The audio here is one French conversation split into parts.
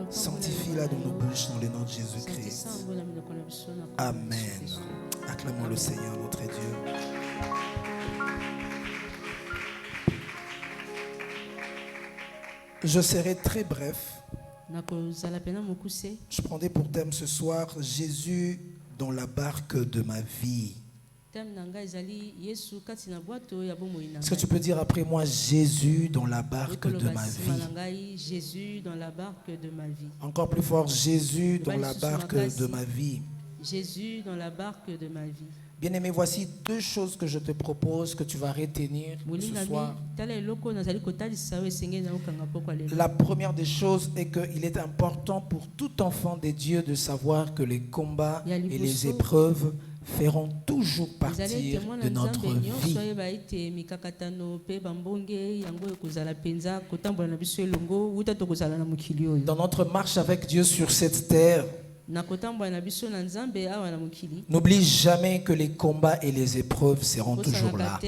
Sanctifie-la dans nos bouches, dans le nom de Jésus-Christ. Amen. Acclamons le Seigneur, notre Dieu. Je serai très bref. Je prendrai pour thème ce soir Jésus dans la barque de ma vie. Est-ce que tu peux dire après moi Jésus dans la barque de ma vie? Jésus dans la barque de ma vie. Encore plus fort, Jésus dans la barque de ma vie. Jésus dans la barque de ma vie. Bien-aimé, voici deux choses que je te propose que tu vas retenir ce soir. La première des choses est qu'il est important pour tout enfant de Dieu de savoir que les combats et les épreuves feront toujours partie de notre vie. Dans notre marche avec Dieu sur cette terre, n'oublie jamais que les combats et les épreuves seront toujours là.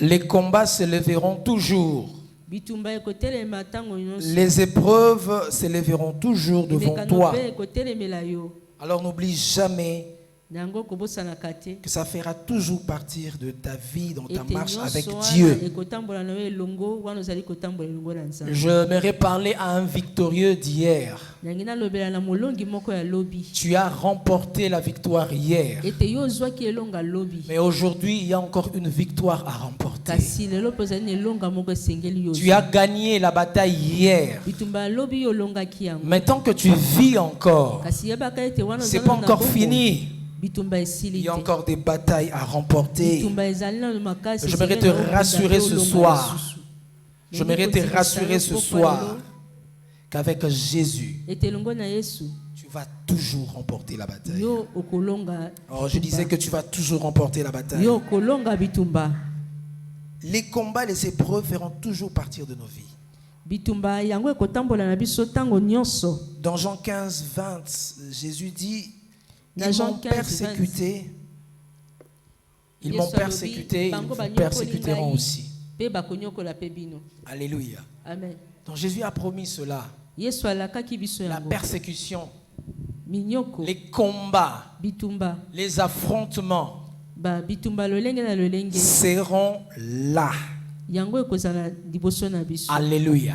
Les combats se lèveront toujours. Les épreuves se lèveront toujours devant toi. Alors n'oublie jamais que ça fera toujours partir de ta vie dans ta marche avec Dieu. J'aimerais parler à un victorieux d'hier. Tu as remporté la victoire hier. Mais aujourd'hui, il y a encore une victoire à remporter. Tu as gagné la bataille hier. Mais tant que tu vis encore, ce n'est pas encore fini. Il y a encore des batailles à remporter. J'aimerais te rassurer ce soir. J'aimerais te rassurer ce soir qu'avec Jésus, tu vas toujours remporter la bataille. Oh, je disais que tu vas toujours remporter la bataille. Les combats, les épreuves feront toujours partir de nos vies. Dans Jean 15, 20, Jésus dit: ils m'ont persécuté, ils vous persécuteront aussi. Alléluia. Amen. Donc Jésus a promis cela. La persécution, les combats, les affrontements seront là. Alléluia.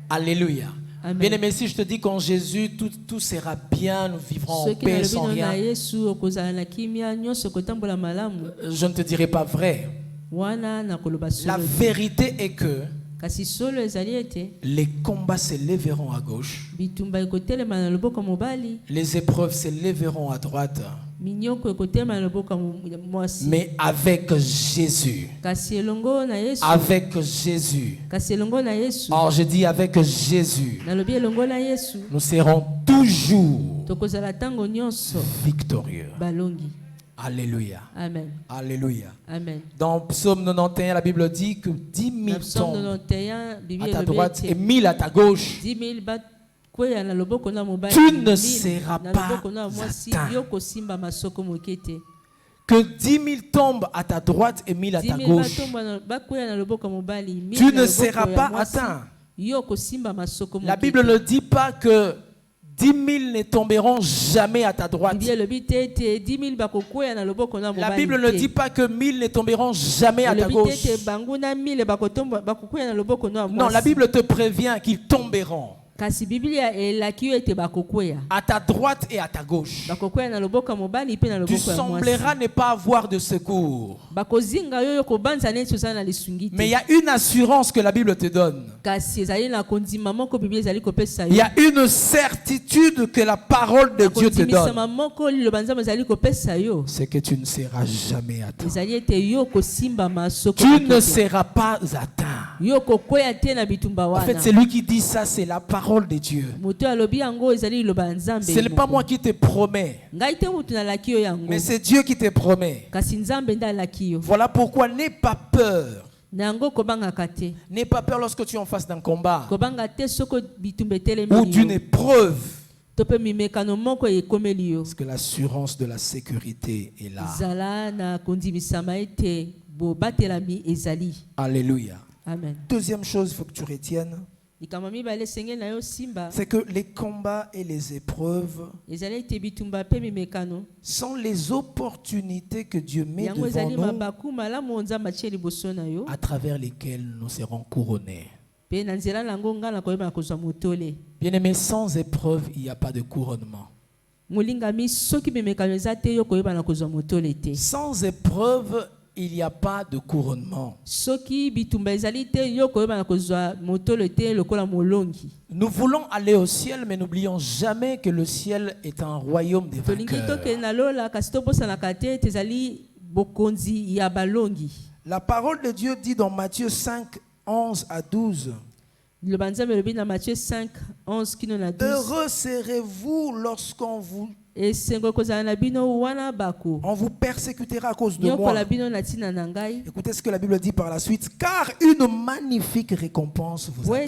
Alléluia. Bien aimé, si je te dis qu'en Jésus tout sera bien, nous vivrons en paix sans rien, je ne te dirai pas vrai. La vérité est que les combats se lèveront à gauche, les épreuves se lèveront à droite. Mais avec Jésus, avec Jésus, or je dis avec Jésus, nous serons toujours victorieux. Alléluia. Amen. Alléluia. Amen. Dans Psaume 91, la Bible dit que 10 000 tombent à ta droite et 1000 à ta gauche. Tu ne seras pas atteint. Que 10 000 tombent à ta droite et 1000 à ta gauche. Tu ne seras pas atteint. La Bible ne dit pas que 10 000 ne tomberont jamais à ta droite. La Bible ne dit pas que 1000 ne tomberont jamais à ta gauche. Non, la Bible te prévient qu'ils tomberont à ta droite et à ta gauche. Tu sembleras ne pas avoir de secours. Mais il y a une assurance que la Bible te donne. Il y a une certitude que la parole de Dieu te donne. C'est que tu ne seras jamais atteint. Tu ne seras pas atteint. En fait, c'est lui qui dit ça, c'est la parole de Dieu. Ce n'est pas moi qui te promets, mais c'est Dieu qui te promet. Voilà pourquoi n'aie pas peur. N'aie pas peur lorsque tu es en face d'un combat ou d'une épreuve. Parce que l'assurance de la sécurité est là. Alléluia. Amen. Deuxième chose, il faut que tu retiennes, c'est que les combats et les épreuves sont les opportunités que Dieu met devant nous à travers lesquelles nous serons couronnés. Bien-aimés, sans épreuve, il n'y a pas de couronnement. Sans épreuve, il n'y a pas de couronnement. Nous voulons aller au ciel, mais n'oublions jamais que le ciel est un royaume des vainqueurs. La parole de Dieu dit dans Matthieu 5, 11 à 12. Heureux serez-vous lorsqu'on vous persécutera à cause de moi. Écoutez ce que la Bible dit par la suite. Car une magnifique récompense vous attend.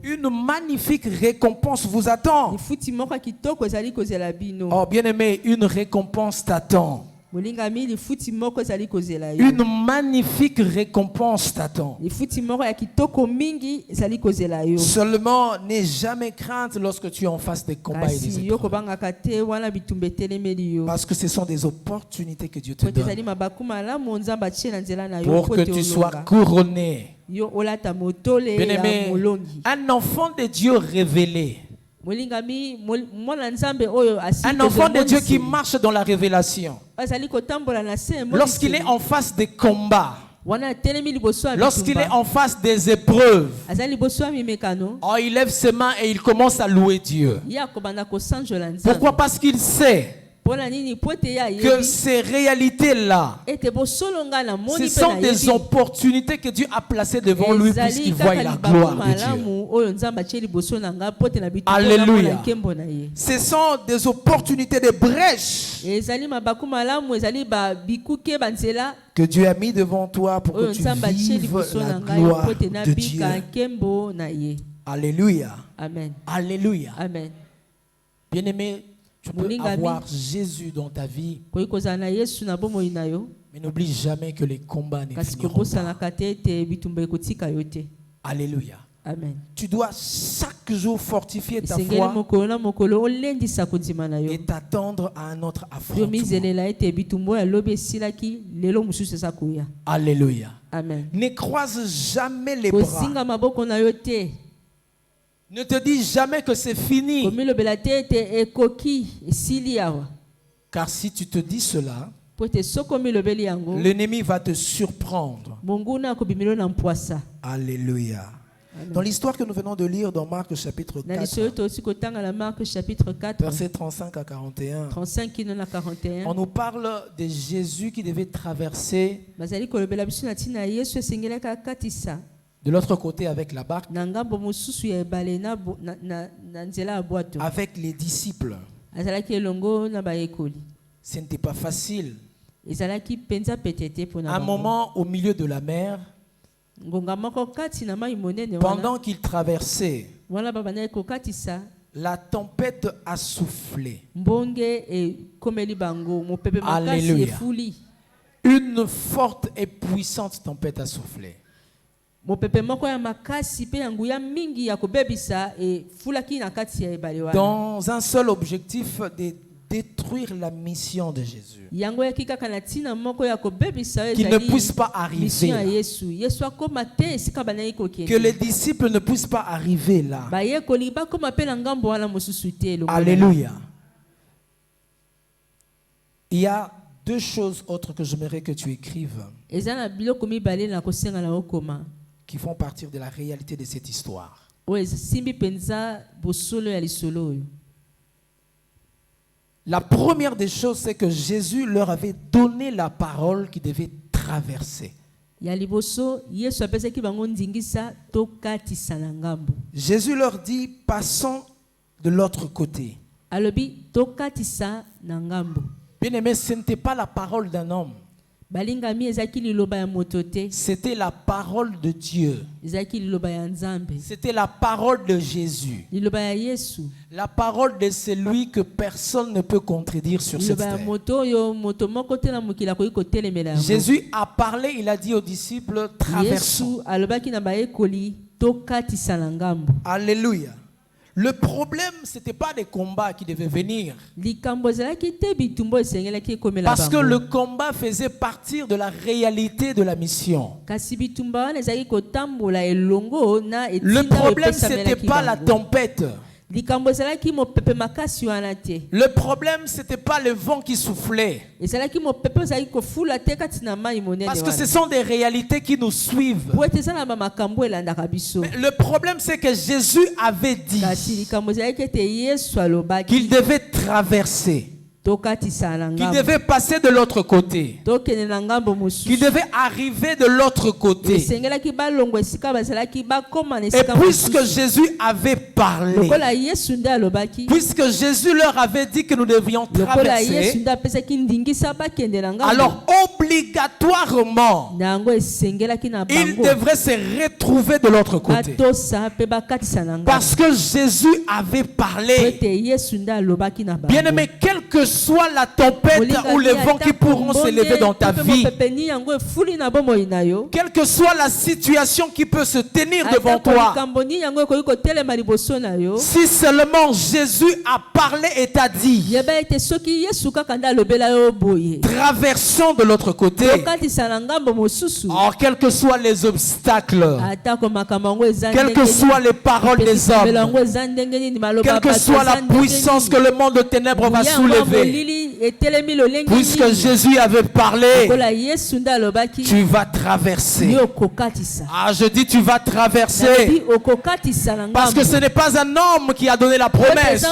Une magnifique récompense vous attend. Oh bien-aimé, une récompense t'attend. Une magnifique récompense t'attend. Seulement, n'aie jamais crainte lorsque tu es en face des combats et des épreuves. Parce que ce sont des opportunités que Dieu te donne pour que tu sois couronné. Bien-aimé, un enfant de Dieu révélé. Un enfant de Dieu qui marche dans la révélation, lorsqu'il est en face des combats, lorsqu'il est en face des épreuves, oh, il lève ses mains et il commence à louer Dieu. Pourquoi? Parce qu'il sait que ces réalités-là, ce sont des opportunités que Dieu a placées devant lui puisqu'il voit la gloire de Dieu. Alléluia. Ce sont des opportunités de brèches que Dieu a mis devant toi pour que tu vives la gloire de Dieu. Alléluia. Amen. Alléluia. Amen. Bien-aimé, tu peux avoir Jésus dans ta vie, mais n'oublie jamais que les combats ne finiront pas. Alléluia. Amen. Tu dois chaque jour fortifier ta foi et t'attendre à un autre affrontement. Alléluia. Amen. Ne croise jamais les bras. Ne te dis jamais que c'est fini. Car si tu te dis cela, l'ennemi va te surprendre. Alléluia. Amen. Dans l'histoire que nous venons de lire dans Marc chapitre 4, versets 35 à 41, on nous parle de Jésus qui devait traverser de l'autre côté avec la barque, avec les disciples. Ce n'était pas facile. Un moment au milieu de la mer, pendant qu'ils traversaient, la tempête a soufflé. Alléluia. Une forte et puissante tempête a soufflé. Dans un seul objectif de détruire la mission de Jésus. Qu'il ne puisse pas arriver là. Que les disciples ne puissent pas arriver là. Alléluia. Il y a deux choses autres que j'aimerais que tu écrives, qui font partir de la réalité de cette histoire. La première des choses, c'est que Jésus leur avait donné la parole qu'ils devaient traverser. Jésus leur dit, passons de l'autre côté. Bien-aimé, ce n'était pas la parole d'un homme. C'était la parole de Dieu. C'était la parole de Jésus. La parole de celui que personne ne peut contredire sur cette terre. Jésus a parlé, il a dit aux disciples, traversons. Alléluia. Le problème, ce n'était pas des combats qui devaient venir. Parce que le combat faisait partie de la réalité de la mission. Le problème, ce n'était pas la tempête. Le problème, ce n'était pas le vent qui soufflait. Parce que ce sont des réalités qui nous suivent. Mais le problème, c'est que Jésus avait dit qu'il devait traverser, qu'il devait passer de l'autre côté, qu'il devait arriver de l'autre côté. Et puisque Jésus avait parlé, puisque Jésus leur avait dit que nous devions traverser, alors obligatoirement, ils devraient se retrouver de l'autre côté. Parce que Jésus avait parlé. Bien-aimé, quel que soit la tempête ou les vents qui pourront s'élever dans ta vie, quelle que soit la situation qui peut se tenir devant toi, si seulement Jésus a parlé et t'a dit, traversons de l'autre côté, or quels que soient les obstacles, quelles que soient les paroles des hommes, quelle que soit la puissance que le monde de ténèbres va soulever, puisque Jésus avait parlé, tu vas traverser. Ah, je dis tu vas traverser. Parce que ce n'est pas un homme qui a donné la promesse,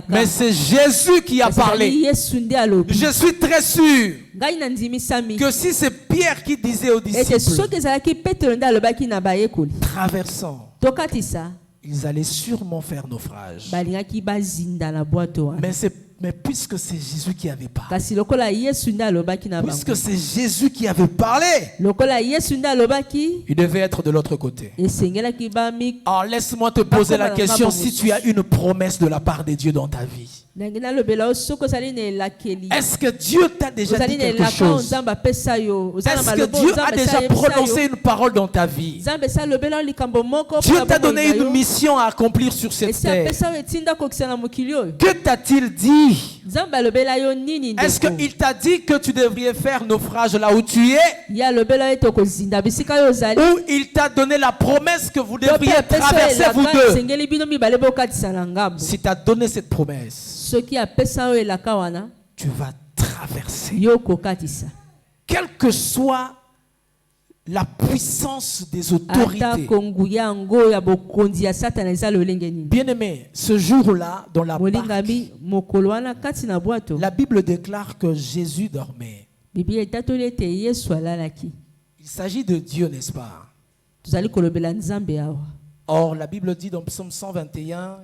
mais c'est Jésus qui a parlé. Je suis très sûr que si c'est Pierre qui disait aux disciples, traversons, ils allaient sûrement faire naufrage. Mais puisque c'est Jésus qui avait parlé, puisque c'est Jésus qui avait parlé, il devait être de l'autre côté. Alors laisse-moi te poser la question, si tu as une promesse de la part de Dieu dans ta vie, est-ce que Dieu t'a déjà dit quelque chose? Est-ce que Dieu a déjà prononcé une parole dans ta vie? Dieu t'a donné une mission à accomplir sur cette terre. Que t'a-t-il dit? Est-ce qu'il t'a dit que tu devrais faire naufrage là où tu es? Ou il t'a donné la promesse que vous devriez traverser vous deux? Si tu as donné cette promesse, tu vas traverser. Quelle que soit la puissance des autorités. Bien-aimé, ce jour-là, dans la barque, la Bible déclare que Jésus dormait. Il s'agit de Dieu, n'est-ce pas? Or, la Bible dit dans Psaume 121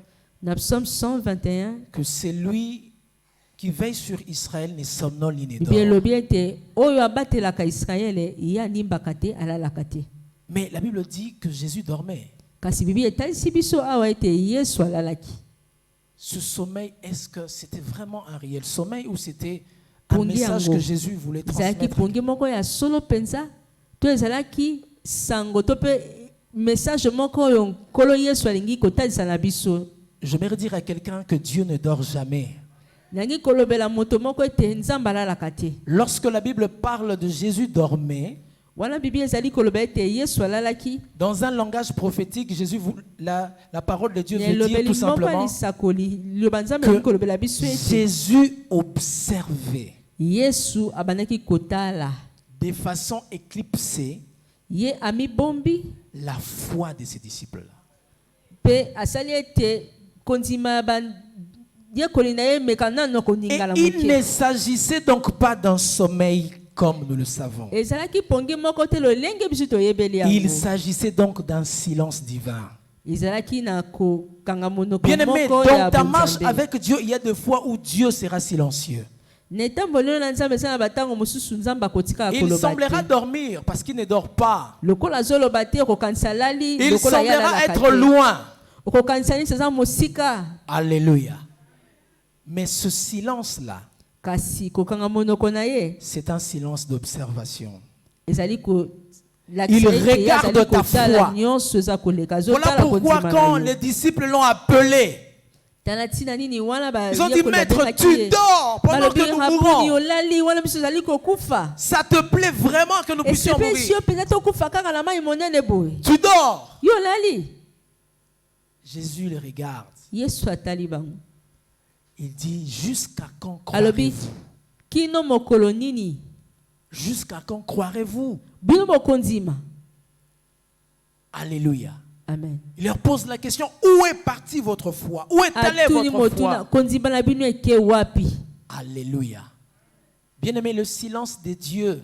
que c'est lui qui veille sur Israël ne somnole ni ne dort. Mais la Bible dit que Jésus dormait. Ce sommeil, est-ce que c'était vraiment un réel sommeil ou c'était un message que Jésus voulait transmettre? J'aimerais dire à quelqu'un que Dieu ne dort jamais. Lorsque la Bible parle de Jésus dormait, dans un langage prophétique, la parole de Dieu veut dire tout simplement que Jésus observait de façon éclipsée la foi de ses disciples. Et il ne s'agissait donc pas d'un sommeil comme nous le savons. Il s'agissait donc d'un silence divin. Bien-aimé, dans ta marche avec Dieu, il y a des fois où Dieu sera silencieux. Il semblera dormir parce qu'il ne dort pas. Il semblera être loin. Alléluia. Mais ce silence-là, c'est un silence d'observation. Il regarde ta foi. Voilà pourquoi quand les disciples l'ont appelé, ils ont dit, maître, tu dors pendant que nous mourons. Ça te plaît vraiment que nous puissions mourir? Tu dors. Jésus les regarde. Il dit, jusqu'à quand croirez-vous? Jusqu'à quand croirez-vous? Alléluia. Amen. Il leur pose la question, où est partie votre foi? Où est allée votre foi? Alléluia. Bien-aimé, le silence de Dieu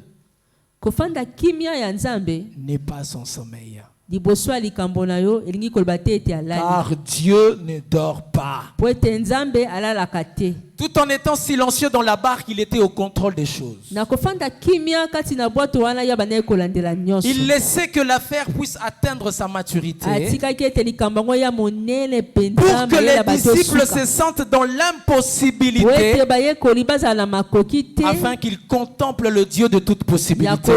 n'est pas son sommeil. Car Dieu ne dort pas. Tout en étant silencieux dans la barque, il était au contrôle des choses. Il laissait que l'affaire puisse atteindre sa maturité pour que les disciples se sentent dans l'impossibilité afin qu'ils contemplent le Dieu de toute possibilité.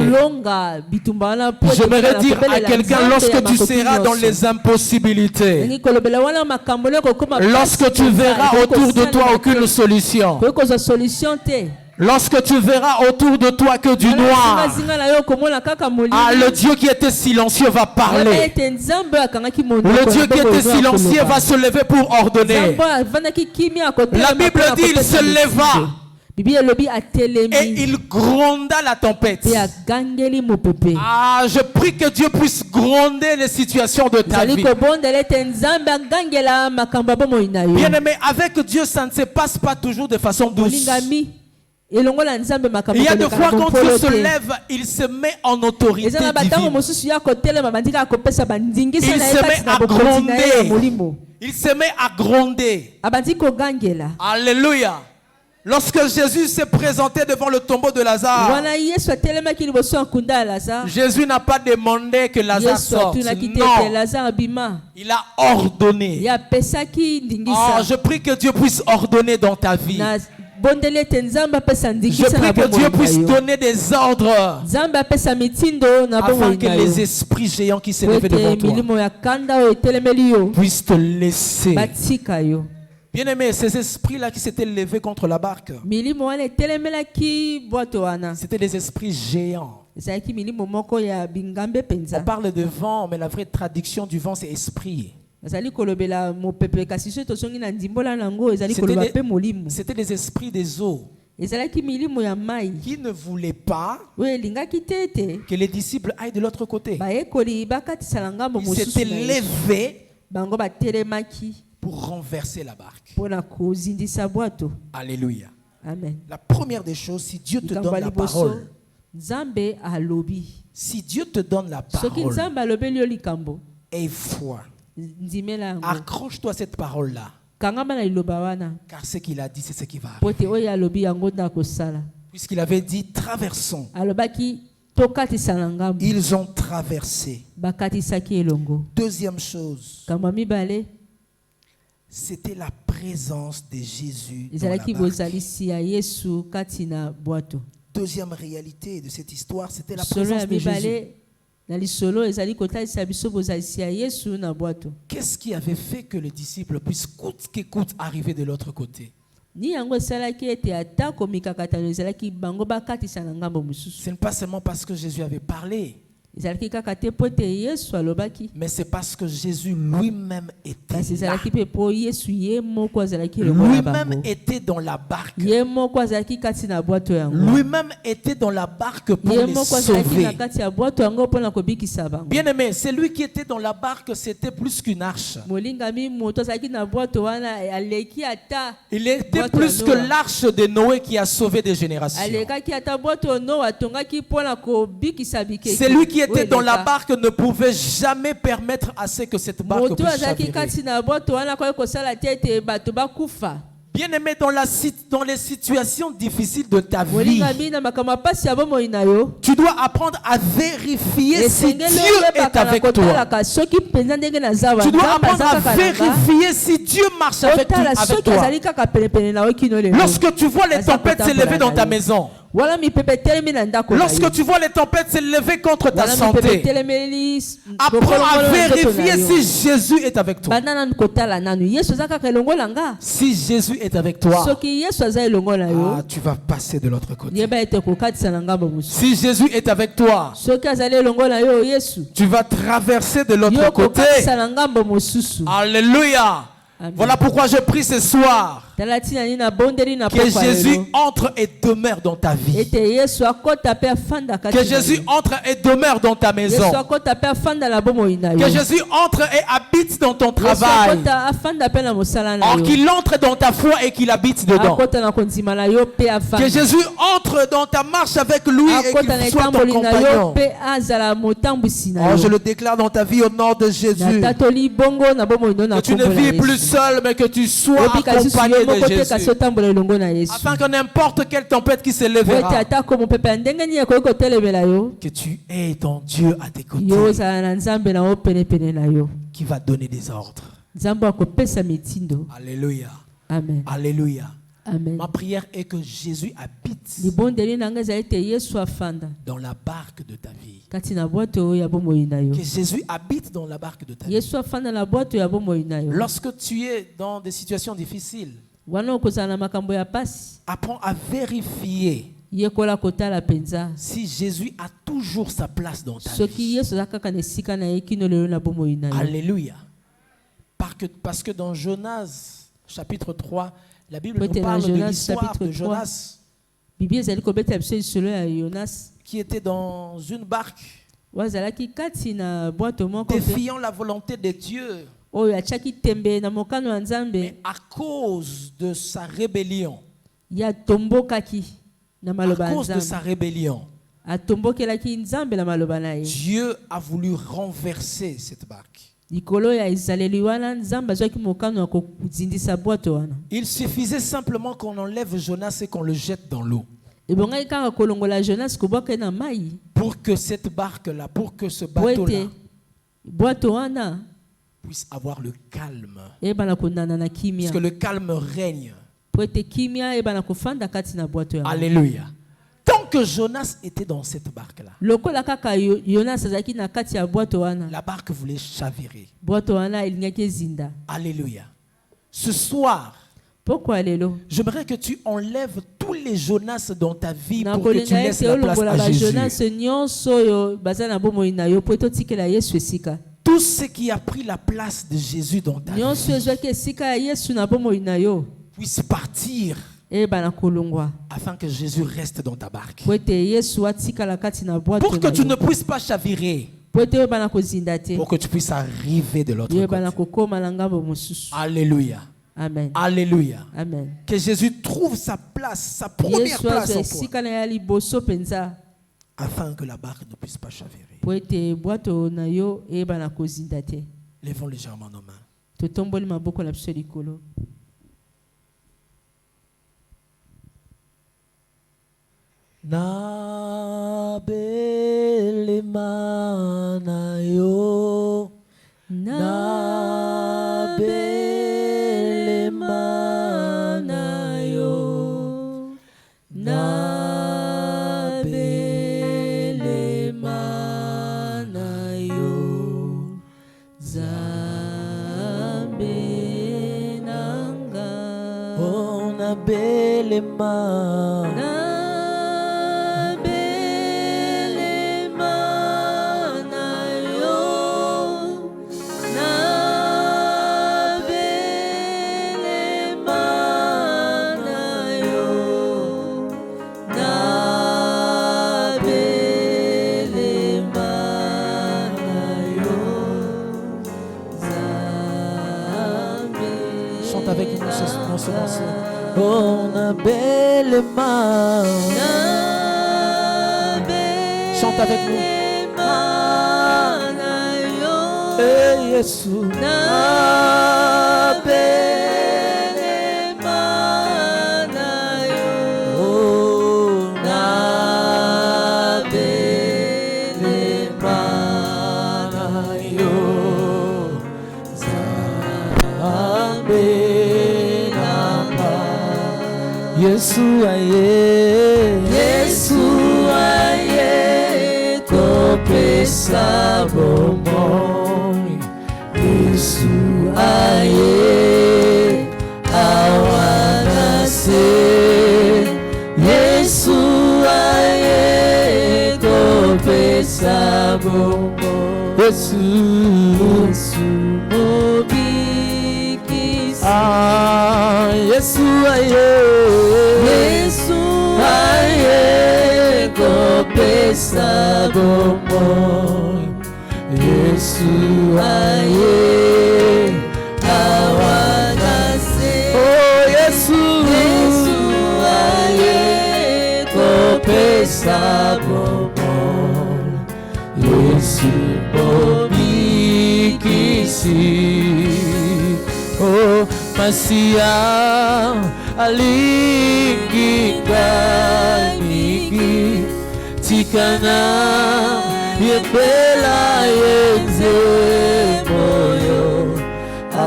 J'aimerais dire à quelqu'un, lorsque tu seras dans les impossibilités, lorsque tu verras autour de toi aucune solution, lorsque tu verras autour de toi que du noir, le Dieu qui était silencieux va parler. Le Dieu qui était silencieux va se lever pour ordonner. La Bible dit, il se leva et il gronda la tempête. Je prie que Dieu puisse gronder les situations de ta vie. Bien-aimé, avec Dieu, ça ne se passe pas toujours de façon douce. Il y a des fois quand Dieu se lève, il se met en autorité divine. Il se met à gronder. Il se met à gronder. Alléluia. Lorsque Jésus s'est présenté devant le tombeau de Lazare, Jésus n'a pas demandé que Lazare sorte. Non. Il a ordonné. Je prie que Dieu puisse ordonner dans ta vie. Je prie que Dieu puisse donner des ordres afin que les esprits géants qui s'élèvent devant toi puissent te laisser. Bien-aimé, ces esprits-là qui s'étaient levés contre la barque, c'était des esprits géants. On parle de vent, mais la vraie traduction du vent, c'est esprit. C'était des esprits des eaux qui ne voulaient pas que les disciples aillent de l'autre côté. Ils s'étaient levés pour renverser la barque. Alléluia. Amen. La première des choses, si Dieu te donne la parole, si Dieu te donne la parole, aie foi. Accroche-toi à cette parole-là. Car ce qu'il a dit, c'est ce qui va arriver. Puisqu'il avait dit, traversons. Ils ont traversé. Deuxième chose, c'était la présence de Jésus dans la barque. Deuxième réalité de cette histoire, c'était la présence de Jésus. Qu'est-ce qui avait fait que les disciples puissent coûte que coûte arriver de l'autre côté? Ce n'est pas seulement parce que Jésus avait parlé, mais c'est parce que Jésus lui-même était là. Lui-même était dans la barque. Lui-même était dans la barque pour les sauver. Bien aimé, c'est lui qui était dans la barque, c'était plus qu'une arche. Il était plus que l'arche de Noé qui a sauvé des générations. C'est lui qui était dans la barque ne pouvait jamais permettre à ce que cette barque puisse chavirer. Bien-aimé, dans les situations difficiles de ta vie, tu dois apprendre à vérifier si Dieu est avec toi. Tu dois apprendre à vérifier si Dieu marche avec toi. Lorsque tu vois les tempêtes s'élever dans ta maison, lorsque tu vois les tempêtes s'élever contre ta santé, apprends à vérifier si Jésus est avec toi. Si Jésus est avec toi, tu vas passer de l'autre côté. Si Jésus est avec toi, tu vas traverser de l'autre côté. Alléluia. Voilà pourquoi je prie ce soir que Jésus entre et demeure dans ta vie. Que Jésus entre et demeure dans ta maison. Que Jésus entre et habite dans ton travail. Or qu'il entre dans ta foi et qu'il habite dedans. Que Jésus entre dans ta marche avec lui et qu'il soit ton compagnon. Oh, je le déclare dans ta vie au nom de Jésus. Que tu ne vis plus seul, mais que tu sois accompagné de Jésus. Afin que n'importe quelle tempête qui s'élèvera, que tu aies ton Dieu à tes côtés, qui va donner des ordres. Alléluia. Amen. Alléluia. Amen. Ma prière est que Jésus habite dans la barque de ta vie. Que Jésus habite dans la barque de ta vie. Lorsque tu es dans des situations difficiles, apprends à vérifier si Jésus a toujours sa place dans ta vie. Alléluia. Parce que dans Jonas, chapitre 3, la Bible nous parle de l'histoire de Jonas qui était dans une barque défiant la volonté de Dieu. Mais à cause de sa rébellion, Dieu a voulu renverser cette barque. Il suffisait simplement qu'on enlève Jonas et qu'on le jette dans l'eau. Pour que cette barque-là, pour que ce bateau-là puisse avoir le calme. Parce que le calme règne. Alléluia. Tant que Jonas était dans cette barque-là, la barque voulait chavirer. Alléluia. Ce soir, j'aimerais que tu enlèves tous les Jonas dans ta vie pour que tu laisses la place à Jésus. Tout ce qui a pris la place de Jésus dans ta vie puisse partir afin que Jésus reste dans ta barque. Pour que tu ne puisses pas chavirer. Pour que tu puisses arriver de l'autre côté. Alléluia. Amen. Alléluia. Amen. Que Jésus trouve sa place, sa première place en toi. Afin que la barque ne puisse pas chavirer. Levons légèrement nos mains. Na belema na yo, na belema na yo, na belema na yo, Zambe nanga, oh na belema. Oh, na belema. Chante avec nous. Hey, Jésus. Na belema Yesu aye, Yesu aye, kopesa bomoi. Yesu aye, awanase. Yesu aye, kopesa bomoi. Yesu, Yesu mobikisi. Ah, Yesu aye, Yesu aye, kopesa bomoi. Yesu aye, awanase. Oh Yesu, Yesu aye, kopesa bomoi. Yesu mobikisi. Oh Masia alinginganiki tikana yembela yenze moyo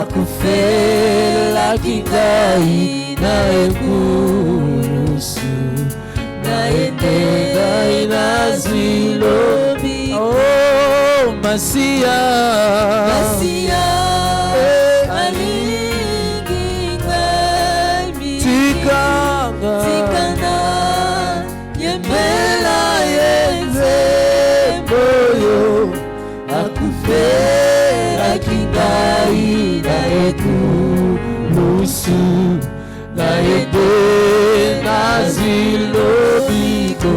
akufela kingai na ekurusu na etega inazilobi. Oh Masia, Masia tikana yembela yenze moyo akufera kingai na ekulusu na ede nazilobiko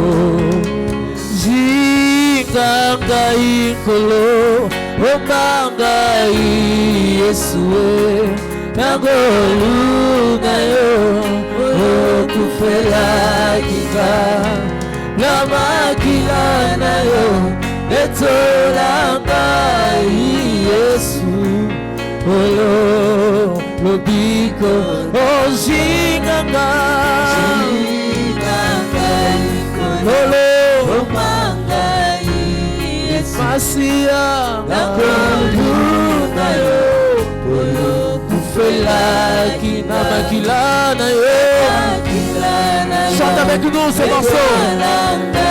jingangai kolo omangai Yesue nagolugayo okufela kika namakila nayo etolangai Yesu olo lobiko ojingangai olo omangai Yesu Masia nagolugayo olo kufela kina makilana yo. Chante avec nous ce morceau.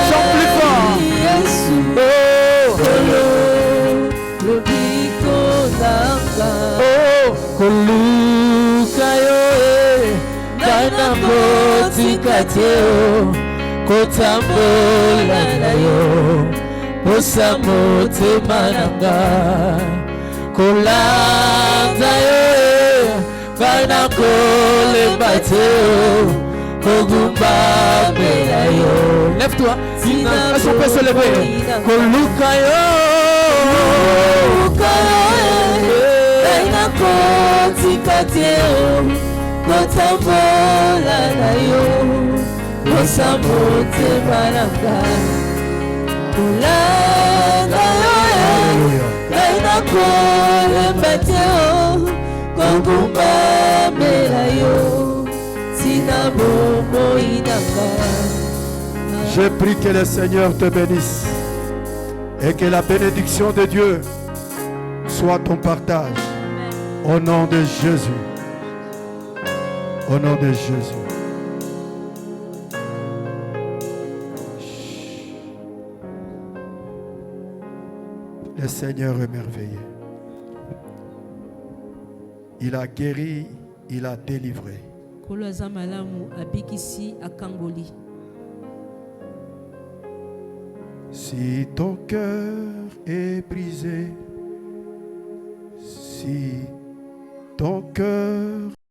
Chante plus fort. Oh, oh, koluka yo kana kotikateo kotambola na yo osamote mananga kolanda yo kana kolembateo kogumba bela yo. Lève-toi, est-ce qu'on peut se lever? Koluka yo kana kotikateo kotambola na yo osamote mananga kolanda yo kana kolembateo kogumba bela yo. Je prie que le Seigneur te bénisse et que la bénédiction de Dieu soit ton partage. Au nom de Jésus. Au nom de Jésus. Le Seigneur est merveilleux. Il a guéri, il a délivré. Si ton cœur est brisé, si ton cœur